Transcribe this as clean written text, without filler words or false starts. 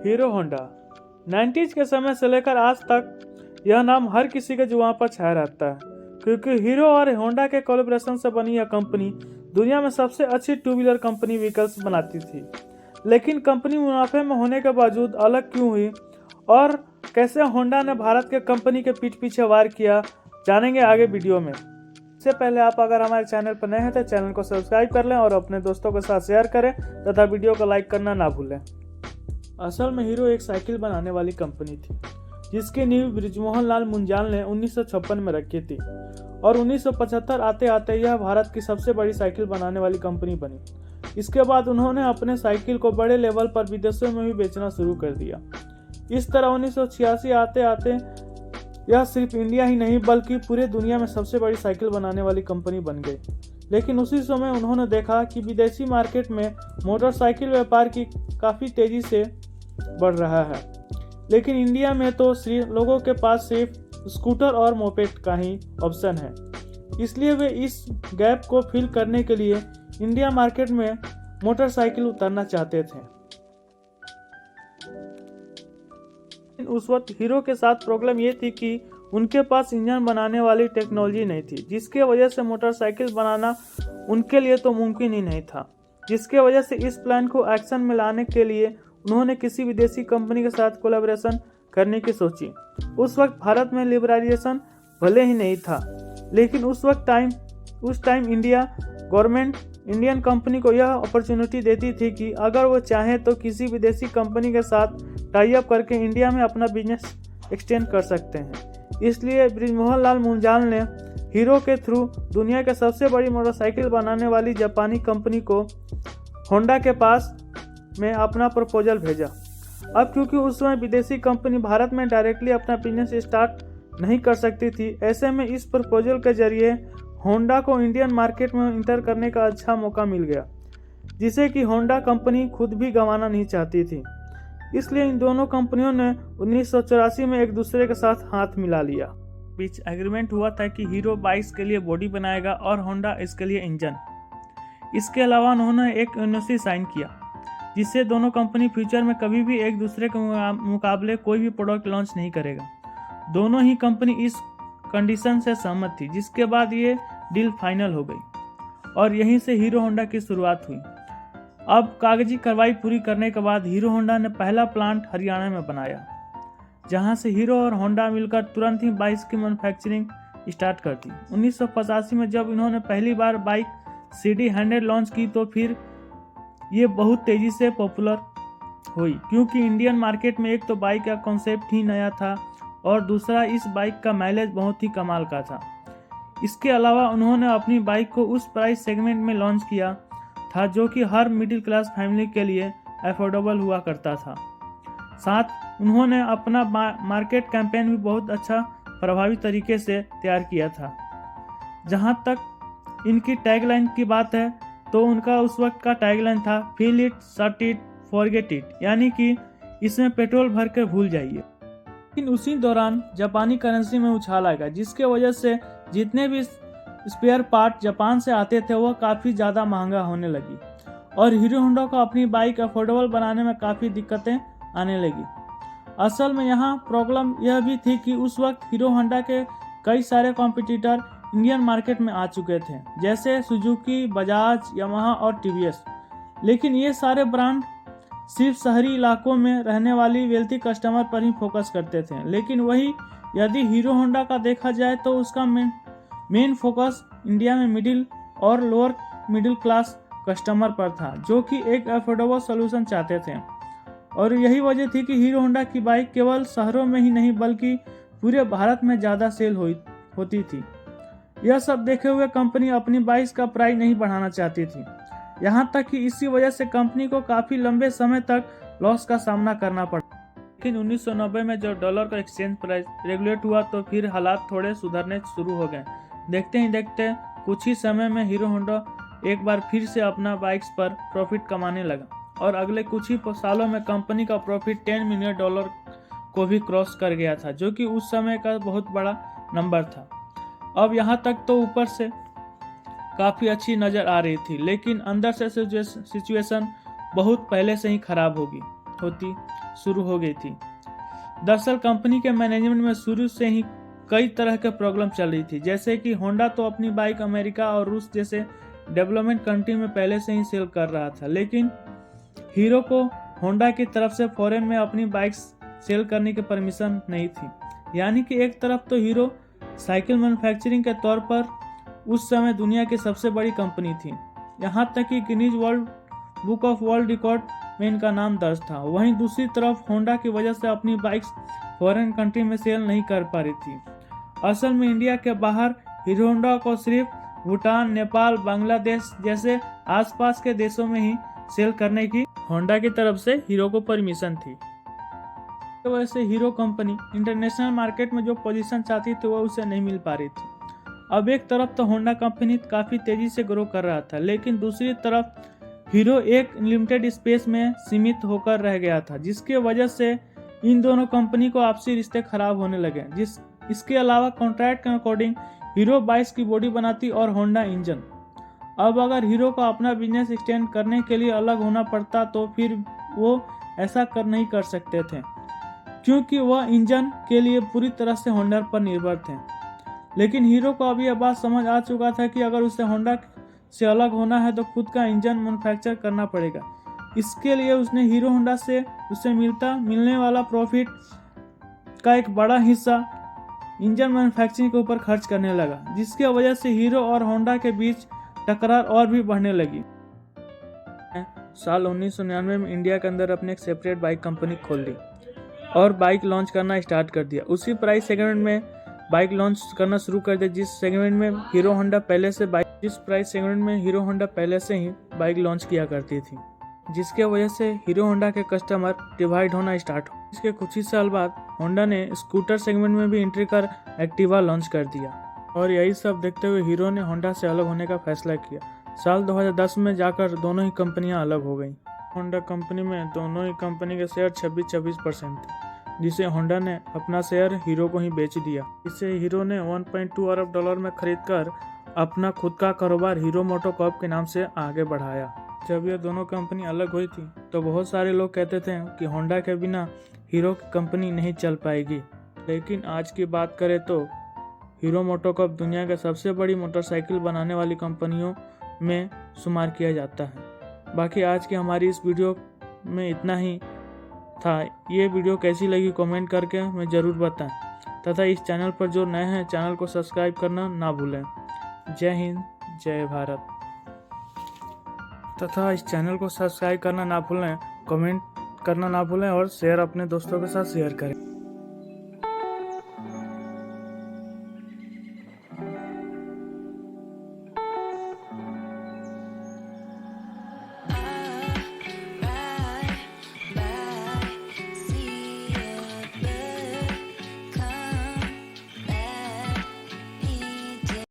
Hero Honda 90s के समय से लेकर आज तक यह नाम हर किसी के जुबान पर छाया रहता है, क्योंकि हीरो और होंडा के कोलैबोरेशन से बनी यह कंपनी दुनिया में सबसे अच्छी टू व्हीलर कंपनी व्हीकल्स बनाती थी। लेकिन कंपनी मुनाफे में होने के बावजूद अलग क्यों हुई और कैसे होंडा ने भारत के कंपनी के पीठ पीछे वार किया, जानेंगे आगे वीडियो में। इससे पहले आप अगर हमारे चैनल पर नए हैं तो चैनल को सब्सक्राइब कर लें और अपने दोस्तों के साथ शेयर करें तथा वीडियो को लाइक करना ना भूलें। असल में हीरो एक साइकिल बनाने वाली कंपनी थी, जिसकी नींव बृजमोहन लाल मुंजाल ने 1956 में रखी थी और 1975 आते आते यह भारत की सबसे बड़ी साइकिल बनाने वाली कंपनी बनी। इसके बाद उन्होंने अपने साइकिल को बड़े लेवल पर विदेशों में भी बेचना शुरू कर दिया। इस तरह 1986 आते आते यह सिर्फ इंडिया ही नहीं बल्कि पूरे दुनिया में सबसे बड़ी साइकिल बनाने वाली कंपनी बन गई। लेकिन उसी समय उन्होंने देखा कि विदेशी मार्केट में मोटरसाइकिल व्यापार की काफ़ी तेज़ी से बढ़ रहा है, लेकिन इंडिया में तो लोगों के पास सिर्फ स्कूटर और मोपेड का ही ऑप्शन है। इसलिए वे इस गैप को फिल करने के लिए इंडिया मार्केट में मोटरसाइकिल उतारना चाहते थे। उस वक्त हीरो के साथ प्रॉब्लम ये थी कि उनके पास इंजन बनाने वाली टेक्नोलॉजी नहीं थी, जिसके वजह से मोटरसाइकिल बनाना उनके लिए तो मुमकिन ही नहीं था। जिसके वजह से इस प्लान को एक्शन में लाने के लिए उन्होंने किसी विदेशी कंपनी के साथ कोलैबोरेशन करने की सोची। उस वक्त भारत में लिबरलाइजेशन भले ही नहीं था, लेकिन उस time India government Indian company को यह अपॉर्चुनिटी देती थी कि अगर वो चाहें तो किसी विदेशी कंपनी के साथ टाई अप करके इंडिया में अपना बिजनेस एक्सटेंड कर सकते हैं। इसलिए बृजमोहन लाल मुंजाल ने हीरो के थ्रू दुनिया के सबसे बड़ी मोटरसाइकिल बनाने वाली जापानी कंपनी को होंडा के पास में अपना प्रपोजल भेजा। अब क्योंकि उस समय विदेशी कंपनी भारत में डायरेक्टली अपना बिजनेस स्टार्ट नहीं कर सकती थी, ऐसे में इस प्रपोजल के जरिए होंडा को इंडियन मार्केट में इंटर करने का अच्छा मौका मिल गया, जिसे कि होंडा कंपनी खुद भी गंवाना नहीं चाहती थी। इसलिए इन दोनों कंपनियों ने 1984 में एक दूसरे के साथ हाथ मिला लिया। बीच एग्रीमेंट हुआ था कि हीरो बाइक्स के लिए बॉडी बनाएगा और होंडा इसके लिए इंजन। इसके अलावा उन्होंने एक एनओसी साइन किया, जिससे दोनों कंपनी फ्यूचर में कभी भी एक दूसरे के मुकाबले कोई भी प्रोडक्ट लॉन्च नहीं करेगा। दोनों ही कंपनी इस कंडीशन से सहमत थी, जिसके बाद ये डील फाइनल हो गई और यहीं से हीरो होंडा की शुरुआत हुई। अब कागजी कार्रवाई पूरी करने के बाद हीरो होंडा ने पहला प्लांट हरियाणा में बनाया, जहां से हीरो और होंडा मिलकर तुरंत ही बाइक्स की मैन्युफैक्चरिंग स्टार्ट कर दी। 1985 में जब इन्होंने पहली बार बाइक CD 100 लॉन्च की तो फिर ये बहुत तेज़ी से पॉपुलर हुई, क्योंकि इंडियन मार्केट में एक तो बाइक का कॉन्सेप्ट ही नया था और दूसरा इस बाइक का माइलेज बहुत ही कमाल का था। इसके अलावा उन्होंने अपनी बाइक को उस प्राइस सेगमेंट में लॉन्च किया था जो कि हर मिडिल क्लास फैमिली के लिए अफोर्डेबल हुआ करता था। साथ उन्होंने अपना मार्केट कैंपेन भी बहुत अच्छा प्रभावी तरीके से तैयार किया था। जहां तक इनकी टैगलाइन की बात है तो उनका उस वक्त का टैगलाइन था feel it, shut it, forget it, यानी कि इसमें पेट्रोल भर कर भूल जाइए। लेकिन उसी दौरान जापानी करेंसी में उछाल आ गया, जिसके वजह से जितने भी स्पेयर पार्ट जापान से आते थे वह काफ़ी ज़्यादा महंगा होने लगी और हीरो होंडा को अपनी बाइक अफोर्डेबल बनाने में काफ़ी दिक्कतें आने लगी। असल में यहाँ प्रॉब्लम यह भी थी कि उस वक्त हीरो होंडा के कई सारे कॉम्पिटिटर इंडियन मार्केट में आ चुके थे, जैसे सुजुकी, बजाज, यामाहा और टीवीएस। लेकिन ये सारे ब्रांड सिर्फ शहरी इलाकों में रहने वाली वेल्थी कस्टमर पर ही फोकस करते थे। लेकिन वही यदि हीरो होंडा का देखा जाए तो उसका मेन फोकस इंडिया में मिडिल और लोअर मिडिल क्लास कस्टमर पर था, जो कि एक अफोर्डेबल सोल्यूशन चाहते थे। और यही वजह थी कि हीरो होंडा की बाइक केवल शहरों में ही नहीं बल्कि पूरे भारत में ज़्यादा सेल होती थी। यह सब देखे हुए कंपनी अपनी बाइक्स का प्राइस नहीं बढ़ाना चाहती थी, यहाँ तक कि इसी वजह से कंपनी को काफ़ी लंबे समय तक लॉस का सामना करना पड़ा। लेकिन 1990 में जब डॉलर का एक्सचेंज प्राइस रेगुलेट हुआ तो फिर हालात थोड़े सुधरने शुरू हो गए। देखते ही देखते कुछ ही समय में हीरो होंडा एक बार फिर से अपना बाइक्स पर प्रॉफिट कमाने लगा और अगले कुछ ही सालों में कंपनी का प्रॉफिट $10 मिलियन को भी क्रॉस कर गया था, जो कि उस समय का बहुत बड़ा नंबर था। अब यहाँ तक तो ऊपर से काफ़ी अच्छी नज़र आ रही थी, लेकिन अंदर से सिचुएशन बहुत पहले से ही खराब होगी। होती शुरू हो गई थी। दरअसल कंपनी के मैनेजमेंट में शुरू से ही कई तरह के प्रॉब्लम चल रही थी, जैसे कि होंडा तो अपनी बाइक अमेरिका और रूस जैसे डेवलपमेंट कंट्री में पहले से ही सेल कर रहा था, लेकिन हीरो को होंडा की तरफ से फॉरेन में अपनी बाइक सेल करने की परमिशन नहीं थी। यानी कि एक तरफ तो हीरो साइकिल मैन्युफैक्चरिंग के तौर पर उस समय दुनिया की सबसे बड़ी कंपनी थी, यहाँ तक कि Guinness world book of world record में इनका नाम दर्ज था। वहीं दूसरी तरफ होंडा की वजह से अपनी बाइक्स फॉरेन कंट्री में सेल नहीं कर पा रही थी। असल में इंडिया के बाहर हीरो होंडा को सिर्फ भूटान, नेपाल, बांग्लादेश जैसे आसपास के देशों में ही सेल करने की होंडा की तरफ से हीरो को परमिशन थी। तो वैसे हीरो कंपनी इंटरनेशनल मार्केट में जो पोजीशन चाहती थी वह उसे नहीं मिल पा रही थी। अब एक तरफ तो होंडा कंपनी काफ़ी तेज़ी से ग्रो कर रहा था, लेकिन दूसरी तरफ हीरो एक लिमिटेड स्पेस में सीमित होकर रह गया था, जिसके वजह से इन दोनों कंपनी को आपसी रिश्ते खराब होने लगे। इसके अलावा कॉन्ट्रैक्ट के अकॉर्डिंग हीरो बाइक्स की बॉडी बनाती और होंडा इंजन। अब अगर हीरो को अपना बिजनेस एक्सटेंड करने के लिए अलग होना पड़ता तो फिर वो ऐसा नहीं कर सकते थे, क्योंकि वह इंजन के लिए पूरी तरह से होंडा पर निर्भर थे। लेकिन हीरो को अब यह बात समझ आ चुका था कि अगर उसे होंडा से अलग होना है तो खुद का इंजन मैन्युफैक्चर करना पड़ेगा। इसके लिए उसने हीरो होंडा से उसे मिलने वाला प्रॉफिट का एक बड़ा हिस्सा इंजन मैन्युफैक्चरिंग के ऊपर खर्च करने लगा, जिसकी वजह से हीरो और होंडा के बीच टकरार और भी बढ़ने लगी। साल 1999 में इंडिया के अंदर अपने एक सेपरेट बाइक कंपनी खोल ली और बाइक लॉन्च करना स्टार्ट कर दिया। उसी प्राइस सेगमेंट में बाइक लॉन्च करना शुरू कर दिया जिस सेगमेंट में हीरो होंडा पहले से ही बाइक लॉन्च किया करती थी, जिसके वजह से हीरो होंडा के कस्टमर डिवाइड होना स्टार्ट हो। इसके कुछ ही साल बाद होंडा ने स्कूटर सेगमेंट में भी एंट्री कर एक्टिवा लॉन्च कर दिया और यही सब देखते हुए हीरो ने होंडा से अलग होने का फैसला किया। साल 2010 में जाकर दोनों ही कंपनियां अलग हो गईं। होंडा कंपनी में दोनों ही कंपनी के शेयर 26% थे, जिसे होंडा ने अपना शेयर हीरो को ही बेच दिया। इसे हीरो ने $1.2 अरब में खरीदकर अपना खुद का कारोबार हीरो मोटोकॉर्प के नाम से आगे बढ़ाया। जब ये दोनों कंपनी अलग हुई थी तो बहुत सारे लोग कहते थे कि होंडा के बिना हीरो की कंपनी नहीं चल पाएगी, लेकिन आज की बात करें तो हीरो मोटोकॉर्प दुनिया के सबसे बड़ी मोटरसाइकिल बनाने वाली कंपनियों में शुमार किया जाता है। बाकी आज की हमारी इस वीडियो में इतना ही था। ये वीडियो कैसी लगी कमेंट करके हमें ज़रूर बताएं, तथा इस चैनल पर जो नए हैं चैनल को सब्सक्राइब करना ना भूलें। जय हिंद, जय भारत। तथा इस चैनल को सब्सक्राइब करना ना भूलें, कमेंट करना ना भूलें और शेयर अपने दोस्तों के साथ शेयर करें।